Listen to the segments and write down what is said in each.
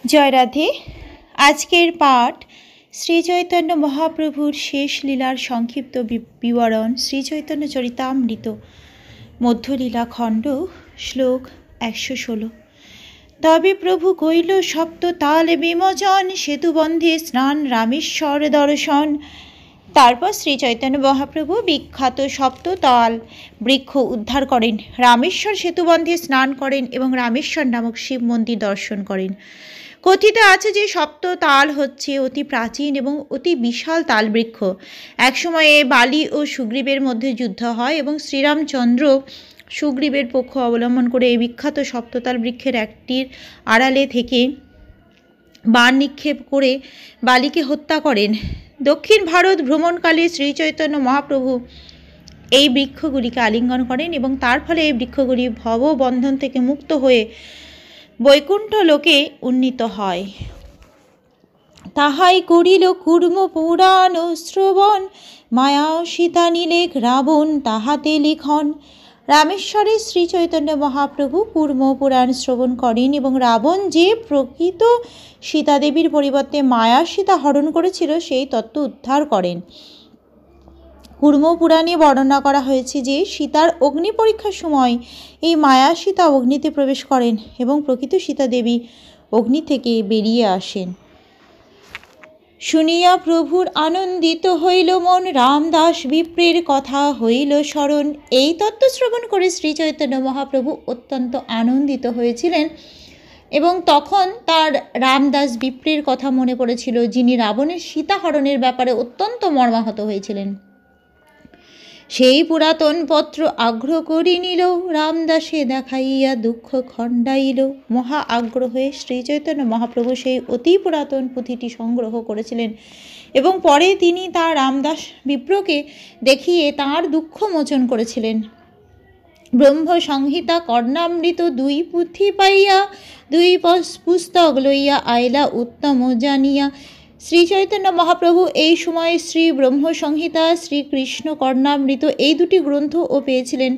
জয় রাধে। আজকের পাঠ শ্রীচৈতন্য মহাপ্রভুর শেষ লীলার সংক্ষিপ্ত বিবরণ, শ্রীচৈতন্য চরিতামৃত মধ্যলীলা খণ্ড, শ্লোক 116। তবে প্রভু কইল সপ্ত তাল বিমোচন, সেতুবন্ধে স্নান রামেশ্বর দর্শন। তারপর শ্রীচৈতন্য মহাপ্রভু বিখ্যাত সপ্ত তাল বৃক্ষ উদ্ধার করেন, রামেশ্বর সেতুবন্ধে স্নান করেন এবং রামেশ্বর নামক শিব মন্দির দর্শন করেন। কথিত আছে যে সপ্ত তাল হচ্ছে অতি প্রাচীন এবং অতি বিশাল তাল বৃক্ষ। একসময়ে বালি ও সুগ্রীবের মধ্যে যুদ্ধ হয় এবং শ্রীরামচন্দ্র সুগ্রীবের পক্ষ অবলম্বন করে এই বিখ্যাত সপ্ততাল বৃক্ষের একটির আড়ালে থেকে বাণ নিক্ষেপ করে বালিকে হত্যা করেন। দক্ষিণ ভারত ভ্রমণকালে শ্রীচৈতন্য মহাপ্রভু এই বৃক্ষগুলিকে আলিঙ্গন করেন এবং তার ফলে এই বৃক্ষগুলি ভববন্ধন থেকে মুক্ত হয়ে বৈকুণ্ঠ লোকে উন্নীত হয়। তাহাই করিল কুর্ম পুরাণ শ্রবণ, মায়া সীতা নীলেখ রাবণ তাহাতে লিখন। রামেশ্বরে শ্রীচৈতন্য মহাপ্রভু কুর্ম পুরাণ শ্রবণ করেন এবং রাবণ যে প্রকৃত সীতাদেবীর পরিবর্তে মায়া সীতা হরণ করেছিল সেই তত্ত্ব উদ্ধার করেন। কুর্ম পুরাণে বর্ণনা করা হয়েছে যে সীতার অগ্নি পরীক্ষার সময় এই মায়া সীতা অগ্নিতে প্রবেশ করেন এবং প্রকৃত সীতা দেবী অগ্নি থেকে বেরিয়ে আসেন। শুনিয়া প্রভুর আনন্দিত হইল মন, রামদাস বিপ্রের কথা হইল স্মরণ। এই তত্ত্ব শ্রবণ করে শ্রীচৈতন্য মহাপ্রভু অত্যন্ত আনন্দিত হয়েছিলেন এবং তখন তার রামদাস বিপ্রের কথা মনে পড়েছিল, যিনি রাবণের সীতাহরণের ব্যাপারে অত্যন্ত মর্মাহত হয়েছিলেন। সেই পুরাতন পত্র আগ্রহ করি নিল, রামদাসে দেখাইয়া দুঃখ খণ্ডাইল। মহা আগ্রহে শ্রীচৈতন্য মহাপ্রভু সেই অতি পুরাতন পুঁথিটি সংগ্রহ করেছিলেন এবং পরে তিনি তার রামদাস বিপ্রকে দেখিয়ে তাঁর দুঃখ মোচন করেছিলেন। ব্রহ্ম সংহিতা কর্ণামৃত দুই পুঁথি পাইয়া, দুই পুস্তক লইয়া আইলা উত্তম জানিয়া। শ্রীচৈতন্য মহাপ্রভু এই সময় শ্রী ব্রহ্ম সংহিতা, শ্রীকৃষ্ণ কর্ণামৃত এই দুটি গ্রন্থও পেয়েছিলেন।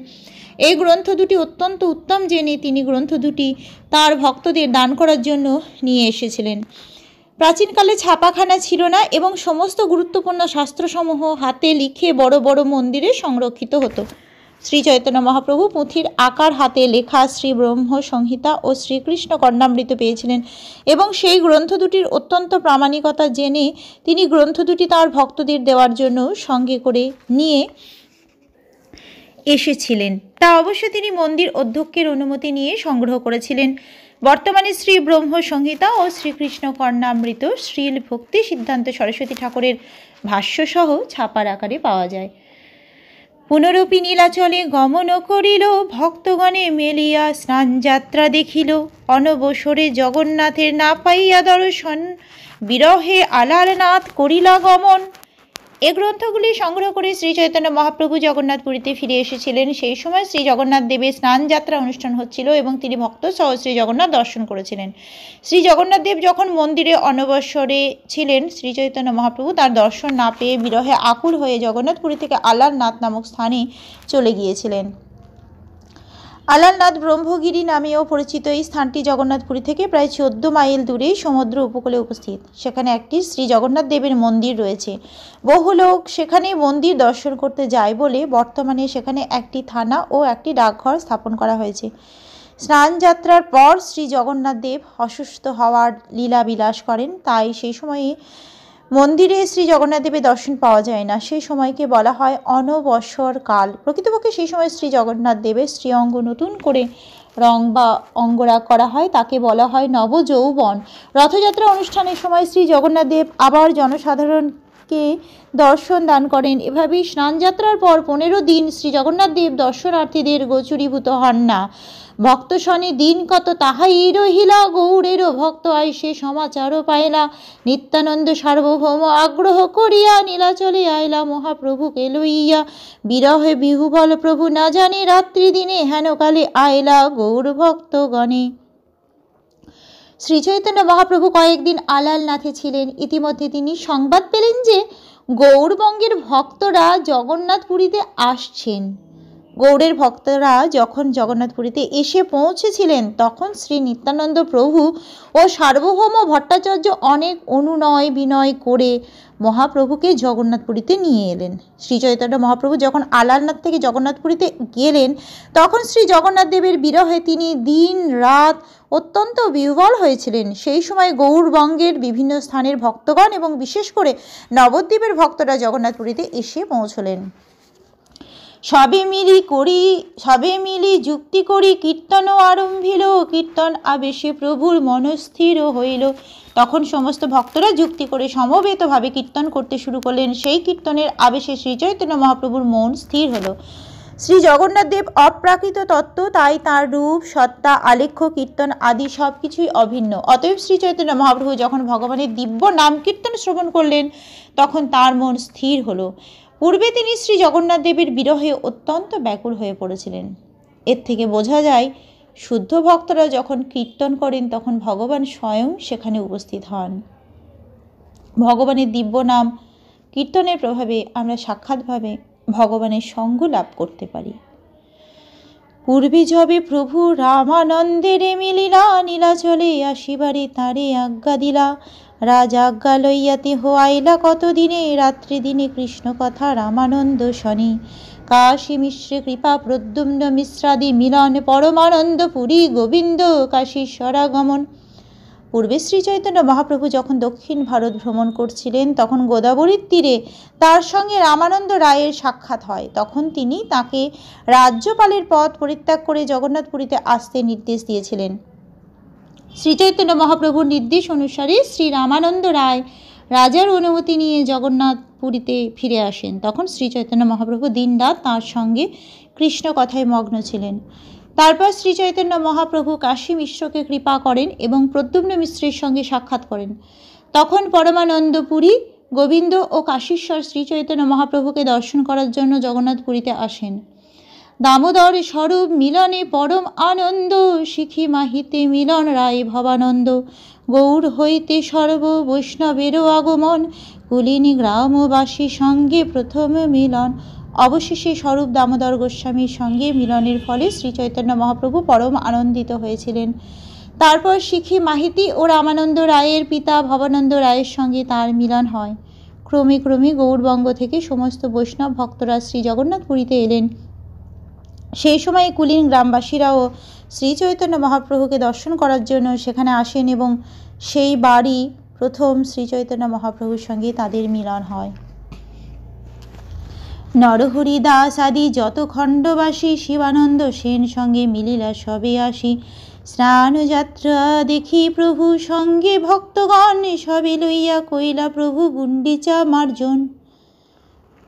এই গ্রন্থ দুটি অত্যন্ত উত্তম জেনে তিনি গ্রন্থ দুটি তার ভক্তদের দান করার জন্য নিয়ে এসেছিলেন। প্রাচীনকালে ছাপাখানা ছিল না এবং সমস্ত গুরুত্বপূর্ণ শাস্ত্রসমূহ হাতে লিখে বড় বড় মন্দিরে সংরক্ষিত হতো। শ্রীচৈতন্য মহাপ্রভু পুঁথির আকার হাতে লেখা শ্রী ব্রহ্ম সংহিতা ও শ্রীকৃষ্ণ কর্ণামৃত পেয়েছিলেন এবং সেই গ্রন্থ দুটির অত্যন্ত প্রামাণিকতা জেনে তিনি গ্রন্থ দুটি তাঁর ভক্তদের দেওয়ার জন্য সঙ্গে করে নিয়ে এসেছিলেন। তা অবশ্য তিনি মন্দির অধ্যক্ষের অনুমতি নিয়ে সংগ্রহ করেছিলেন। বর্তমানে শ্রী ব্রহ্ম সংহিতা ও শ্রীকৃষ্ণ কর্ণামৃত শ্রীল ভক্তি সিদ্ধান্ত সরস্বতী ঠাকুরের ভাষ্যসহ ছাপার আকারে পাওয়া যায়। পুনরূপী নীলাচলে গমন করিল, ভক্তগণে মেলিয়া স্নান যাত্রা দেখিল। অনবসরে জগন্নাথের না পাইয়া দর্শন, বিরহে আলারনাথ করিলা গমন। এ গ্রন্থগুলি সংগ্রহ করে শ্রীচৈতন্য মহাপ্রভু জগন্নাথপুরীতে ফিরে এসেছিলেন। সেই সময় শ্রী জগন্নাথ দেবের স্নান যাত্রা অনুষ্ঠান হচ্ছিল এবং তিনি ভক্ত সহ শ্রী জগন্নাথ দর্শন করেছিলেন। শ্রী জগন্নাথ দেব যখন মন্দিরে অনবসরে ছিলেন, শ্রীচৈতন্য মহাপ্রভু তার দর্শন না পেয়ে বিরহে আকুল হয়ে জগন্নাথপুরী থেকে আলারনাথ নামক স্থানে চলে গিয়েছিলেন। আলারনাথ ব্রহ্মগিরি নামেও পরিচিত এই স্থানটি জগন্নাথপুরী থেকে প্রায় 14 মাইল দূরে সমুদ্র উপকূলে উপস্থিত। সেখানে একটি শ্রী জগন্নাথ দেবের মন্দির রয়েছে। বহু লোক সেখানে মন্দির দর্শন করতে যায় বলে বর্তমানে সেখানে একটি থানা ও একটি ডাকঘর স্থাপন করা হয়েছে। স্নান যাত্রার পর শ্রী জগন্নাথ দেব অসুস্থ হওয়ার লীলা বিলাস করেন, তাই সেই সময়ে মন্দিরে শ্রী জগন্নাথ দেবের দর্শন পাওয়া যায় না। সেই সময়কে বলা হয় অনবসর কাল। প্রকৃতপক্ষে সেই সময় শ্রী জগন্নাথ দেবের শ্রীঅঙ্গ নতুন করে রং বা অঙ্গরাগ করা হয়, তাকে বলা হয় নবযৌবন। রথযাত্রা অনুষ্ঠানের সময় শ্রী জগন্নাথ দেব আবার জনসাধারণকে দর্শন দান করেন। এভাবেই স্নানযাত্রার পর 15 দিন শ্রী জগন্নাথ দেব দর্শনার্থীদের গোচরীভূত হন না। ভক্ত শনে দিন কত তাহাই রহিলা, গৌড়েরও ভক্ত আইসে সমাচারও পাইলা। নিত্যানন্দ সার্বভৌম আগ্রহ করিয়া, নীলাচলে আইলা মহাপ্রভুকে লইয়া। বিরহে বিহুবল প্রভু না জানে, রাত্রি দিনে হেনকালে আইলা গৌর ভক্তগণে। শ্রীচৈতন্য মহাপ্রভু কয়েকদিন আলালনাথে ছিলেন। ইতিমধ্যে তিনি সংবাদ পেলেন যে গৌরবঙ্গের ভক্তরা জগন্নাথপুরীতে আসছেন। গৌড়ের ভক্তরা যখন জগন্নাথপুরীতে এসে পৌঁছেছিলেন তখন শ্রী নিত্যানন্দ প্রভু ও সার্বভৌম ভট্টাচার্য অনেক অনুনয় বিনয় করে মহাপ্রভুকে জগন্নাথপুরীতে নিয়ে এলেন। শ্রী চৈতন্য মহাপ্রভু যখন আলারনাথ থেকে জগন্নাথপুরীতে গেলেন তখন শ্রী জগন্নাথ দেবের বিরহে তিনি দিন রাত অত্যন্ত বিহ্বল হয়েছিলেন। সেই সময় গৌড়বঙ্গের বিভিন্ন স্থানের ভক্তগণ এবং বিশেষ করে নবদ্বীপের ভক্তরা জগন্নাথপুরীতে এসে পৌঁছলেন। সবে মিলি যুক্তি করি কীর্তনও আরম্ভিল, কীর্তন আবেশে প্রভুর মনস্থির হইল। তখন সমস্ত ভক্তরা যুক্তি করে সমবেতভাবে কীর্তন করতে শুরু করলেন। সেই কীর্তনের আবেশে শ্রী চৈতন্য মহাপ্রভুর মন স্থির হলো। শ্রী জগন্নাথ দেব অপ্রাকৃত তত্ত্ব, তাই তার রূপ সত্তা আলেখ্য কীর্তন আদি সব কিছুই অভিন্ন। অতএব শ্রী চৈতন্য মহাপ্রভু যখন ভগবানের দিব্য নাম কীর্তন শ্রবণ করলেন তখন তার মন স্থির হলো। পূর্বে তিনি শ্রী জগন্নাথ দেবের বিরহে অত্যন্ত ব্যাকুল হয়ে পড়েছিলেন। এর থেকে বোঝা যায় শুদ্ধ ভক্তরা যখন কীর্তন করেন তখন ভগবান স্বয়ং সেখানে উপস্থিত হন। ভগবানের দিব্য নাম কীর্তনের প্রভাবে আমরা সাক্ষাৎভাবে ভগবানের সঙ্গ লাভ করতে পারি। পূর্বে যবে প্রভু রামানন্দের মিলিলা, নীলাচলে আসিবারে তারে আজ্ঞা দিলা। রাজ আজ্ঞা লইয়াতে হোয়াইলা কতদিনে, রাত্রি দিনে কৃষ্ণ কথা রামানন্দ শনি। কাশী মিশ্রে কৃপা প্রদ্যুম্ন মিশ্রাদি মিলন, পরমানন্দ পুরী গোবিন্দ কাশীশ্বরাগমন। পূর্বে শ্রী চৈতন্য মহাপ্রভু যখন দক্ষিণ ভারত ভ্রমণ করছিলেন তখন গোদাবরীর তীরে তার সঙ্গে রামানন্দ রায়ের সাক্ষাৎ হয়। তখন তিনি তাকে রাজ্যপালের পদ পরিত্যাগ করে জগন্নাথপুরীতে আসতে নির্দেশ দিয়েছিলেন। শ্রী চৈতন্য মহাপ্রভুর নির্দেশ অনুসারে শ্রী রামানন্দ রায় রাজার অনুমতি নিয়ে জগন্নাথপুরীতে ফিরে আসেন। তখন শ্রী চৈতন্য মহাপ্রভু দিনরাত তাঁর সঙ্গে কৃষ্ণ কথায় মগ্ন ছিলেন। তারপর শ্রী চৈতন্য মহাপ্রভু কাশী মিশ্রকে কৃপা করেন এবং প্রদ্যুম্ন মিশ্রের সঙ্গে সাক্ষাৎ করেন। তখন পরমানন্দ পুরী গোবিন্দ ও কাশীশ্বর শ্রী চৈতন্য মহাপ্রভুকে দর্শন করার জন্য জগন্নাথপুরীতে আসেন। দামোদর স্বরূপ মিলনে পরম আনন্দ, শিখি মাহিতে মিলন রায় ভবানন্দ। গৌর হইতে সর্ব বৈষ্ণবেরও আগমন, কুলিনী গ্রামবাসী সঙ্গে প্রথম মিলন। অবশেষে স্বরূপ দামোদর গোস্বামীর সঙ্গে মিলনের ফলে শ্রী চৈতন্য মহাপ্রভু পরম আনন্দিত হয়েছিলেন। তারপর শিখি মাহিতি ও রামানন্দ রায়ের পিতা ভবানন্দ রায়ের সঙ্গে তার মিলন হয়। ক্রমে ক্রমে গৌড়বঙ্গ থেকে সমস্ত বৈষ্ণব ভক্তরা শ্রী জগন্নাথপুরীতে এলেন। সেই সময়ে কুলীন গ্রামবাসীরাও শ্রী চৈতন্য মহাপ্রভুকে দর্শন করার জন্য সেখানে আসেন এবং সেই বাড়ি প্রথম শ্রী চৈতন্য মহাপ্রভুর সঙ্গে তাদের মিলন হয়। নরহরি দাস আদি যত খণ্ডবাসী শিবানন্দ সেন সঙ্গে মিলিলা সবে আসি। স্নান যাত্রা দেখি প্রভু সঙ্গে ভক্তগণ, সবে লইয়া কইলা প্রভু গুন্ডিচা মার্জন।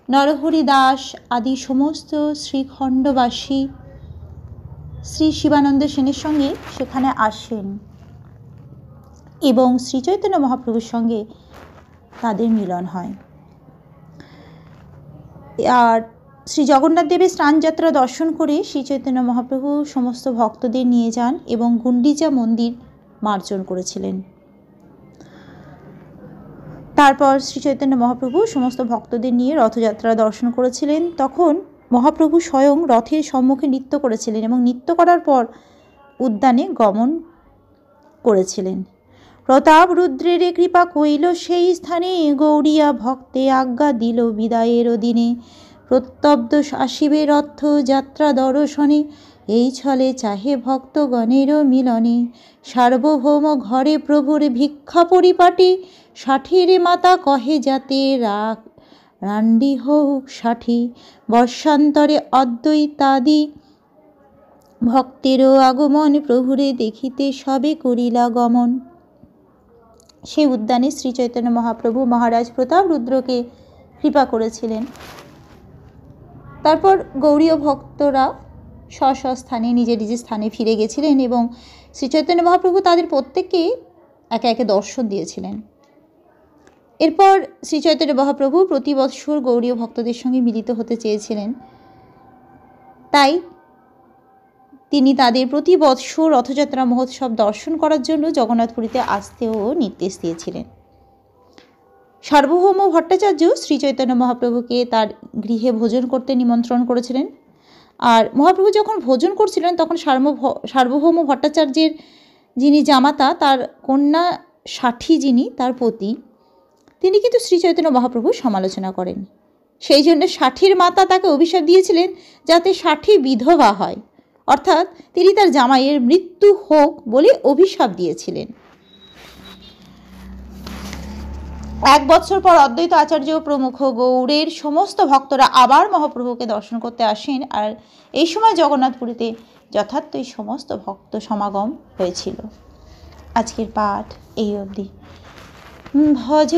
নরহরি দাস আদি সমস্ত শ্রীখণ্ডবাসী শ্রী শিবানন্দ সেনের সঙ্গে সেখানে আসেন এবং শ্রী চৈতন্য মহাপ্রভুর সঙ্গে তাদের মিলন হয়। আর শ্রী জগন্নাথ দেবের স্নানযাত্রা দর্শন করে শ্রী চৈতন্য মহাপ্রভু সমস্ত ভক্তদের নিয়ে যান এবং গুন্ডিচা মন্দির মার্জন করেছিলেন। তারপর শ্রী চৈতন্য মহাপ্রভু সমস্ত ভক্তদের নিয়ে রথযাত্রা দর্শন করেছিলেন। তখন মহাপ্রভু স্বয়ং রথের সম্মুখে নৃত্য করেছিলেন এবং নৃত্য করার পর উদ্যানে গমন করেছিলেন। প্রতাপ রুদ্রের কৃপা কইল সেই স্থানে, গৌড়িয়া ভক্তে আজ্ঞা দিল বিদায়ের দিনে। প্রত্যব্দ আসিবে রথ যাত্রা দর্শনে, এই ছলে চাহে ভক্তগণেরও মিলনে। সার্বভৌম ঘরে প্রভুর ভিক্ষা পরিপাটি, ষাঠির মাতা কহে যাতে রান্ডি হোক ষাঠি। বর্ষান্তরে অদ্বৈতাদি ভক্তেরও আগমন, প্রভুরে দেখিতে সবে করিলা গমন। সেই উদ্যানে শ্রী চৈতন্য মহাপ্রভু মহারাজ প্রতাপ রুদ্রকে কৃপা করেছিলেন। তারপর গৌড়ীয় ভক্তরা স্ব স্থানে নিজের নিজের স্থানে ফিরে গেছিলেন এবং শ্রী চৈতন্য মহাপ্রভু তাদের প্রত্যেককে একে একে দর্শন দিয়েছিলেন। এরপর শ্রী চৈতন্য মহাপ্রভু প্রতি বৎসর গৌড়ীয় ভক্তদের সঙ্গে মিলিত হতে চেয়েছিলেন, তাই তিনি তাদের প্রতি বৎসর রথযাত্রা মহোৎসব দর্শন করার জন্য জগন্নাথপুরীতে আসতেও নির্দেশ দিয়েছিলেন। সার্বভৌম ভট্টাচার্য শ্রী চৈতন্য মহাপ্রভুকে তার গৃহে ভোজন করতে নিমন্ত্রণ করেছিলেন। আর মহাপ্রভু যখন ভোজন করছিলেন তখন সার্বভৌম ভট্টাচার্যের যিনি জামাতা, তার কন্যা ষাঠী যিনি তার পতি, তিনি কিন্তু শ্রী চৈতন্য মহাপ্রভুর সমালোচনা করেন। সেই জন্য ষাঠীর মাতা তাকে অভিশাপ দিয়েছিলেন যাতে ষাঠী বিধবা হয়, অর্থাৎ তিনি তার জামাইয়ের মৃত্যু হোক বলে অভিশাপ দিয়েছিলেন। 1 বছর পর অদ্বৈত আচার্য প্রমুখ গৌড়ের সমস্ত ভক্তরা আবার মহাপ্রভুকে দর্শন করতে আসেন, আর এই সময় জগন্নাথপুরীতে যথার্থই সমস্ত ভক্ত সমাগম হয়েছিল। আজকের পাঠ এই অবধি। ভজ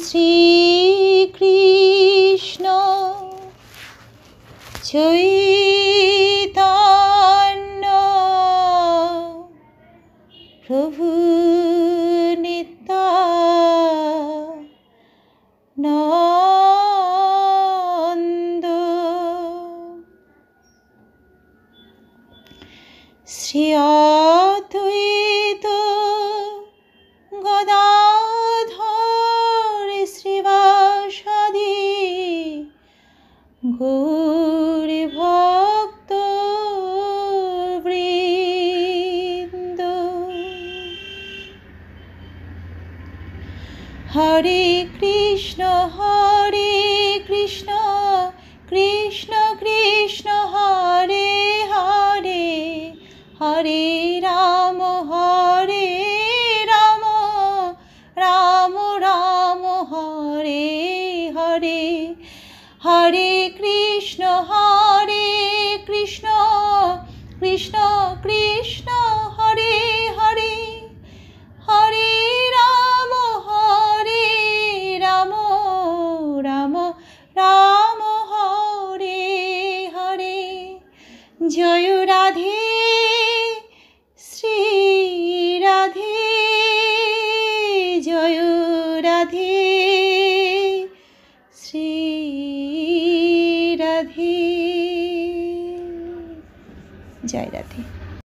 শ্রীকৃষ্ণ চৈতন্য প্রভু নিত্যানন্দ, শ্রী অদ্বৈত গদাধর শ্রীবাসাদি গৌর ভক্ত বৃন্দ। হরে কৃষ্ণ কৃষ্ণ কৃষ্ণ হরে হরে, হরে রাম রাম রাম হরে হরে, হরে কৃষ্ণ কৃষ্ণ কৃষ্ণ হরে হরে, হরে রাম রাম রাম হরে হরে। জয় রাধে শ্রী রাধে, জয় রাধে শ্রী রাধে, জয় রাধে।